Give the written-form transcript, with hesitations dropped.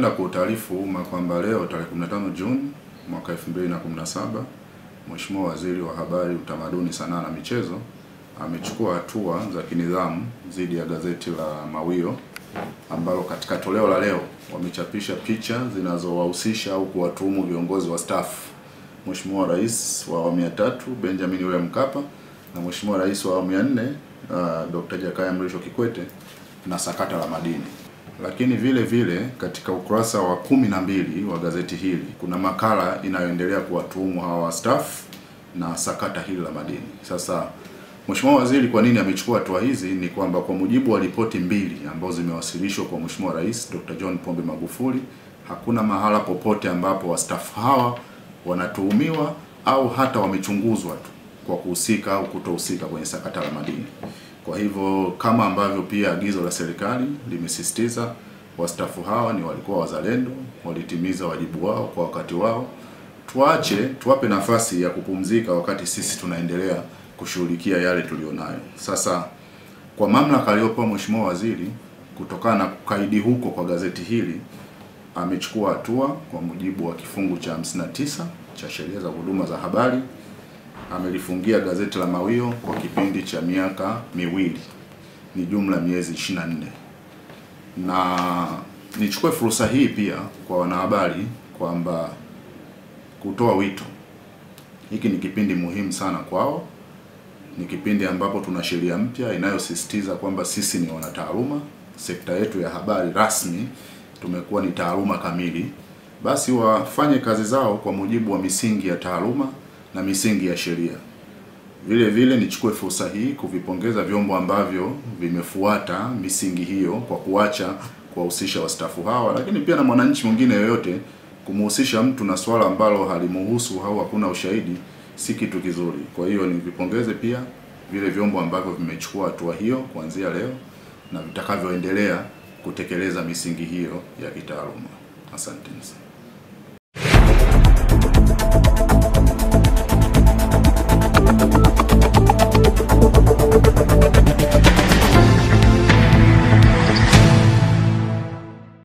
Napenda kuutaarifu umma kwamba leo tarehe 15 Juni mwaka 2017 Mheshimiwa Waziri wa Habari, Utamaduni, Sanaa na Michezo amechukua hatua za kinidhamu dhidi ya gazeti la Mawio ambalo katika toleo la leo wamechapisha picha zinazowahusisha au kuwatuhumu viongozi wa staff Mheshimiwa Rais wa awamu ya 3 Benjamin William Mkapa na Mheshimiwa Rais wa awamu ya 4 Dr. Jakaya Mrisho Kikwete na sakata la madini. Lakini vile vile katika ukurasa wa 12 wa gazeti hili kuna makala inayoendelea kuwatuhumu hawa staff na sakata hili la madini. Sasa Mheshimiwa Waziri kwa nini amechukua hatua hizi ni kwamba kwa mujibu wa ripoti mbili ambazo zimewasilishwa kwa Mheshimiwa Rais Dr. John Pombe Magufuli, hakuna mahala popote ambapo wastaafu hawa wanatuhumiwa au hata wamechunguzwa tu kwa kuhusika au kutohusika kwenye sakata la madini. Kwa hivyo kama ambavyo pia agizo la serikali limesisitiza wastaafu hawa ni walikuwa wazalendo, walitimiza wajibu wao kwa wakati wao, tuwape nafasi ya kupumzika wakati sisi tunaendelea kushughulikia yale tulionayo. Sasa kwa mamlaka aliyopewa Mheshimiwa Waziri kutokana na kukaidi huko kwa gazeti hili, amechukua hatua kwa mujibu wa kifungu cha 59 cha sheria za huduma za habari. Amelifungia gazeti la Mawio kwa kipindi cha miaka miwili, ni jumla miezi 24. Na nichukue fursa hii pia kwa wanahabari kwamba kutoa wito, hiki ni kipindi muhimu sana kwao. Ni kipindi ambapo tuna sheria mpya inayosisitiza kwamba sisi ni wanataaluma, sekta yetu ya habari rasmi tumekuwa ni taaluma kamili, basi wafanye kazi zao kwa mujibu wa misingi ya taaluma na misingi ya sheria. Vile vile nichukue fursa hii kuvipongeza vyombo ambavyo vimefuata misingi hiyo kwa kuacha kuwahusisha wastaafu hawa, lakini pia na mwananchi mwingine yoyote kumhusisha mtu na swala ambalo halimuhusu au hakuna ushahidi si kitu kizuri. Kwa hiyo nivipongeze pia vile vyombo ambavyo vimechukua hatua hiyo kuanzia leo na vitakavyoendelea kutekeleza misingi hiyo ya kitaaluma. Asante.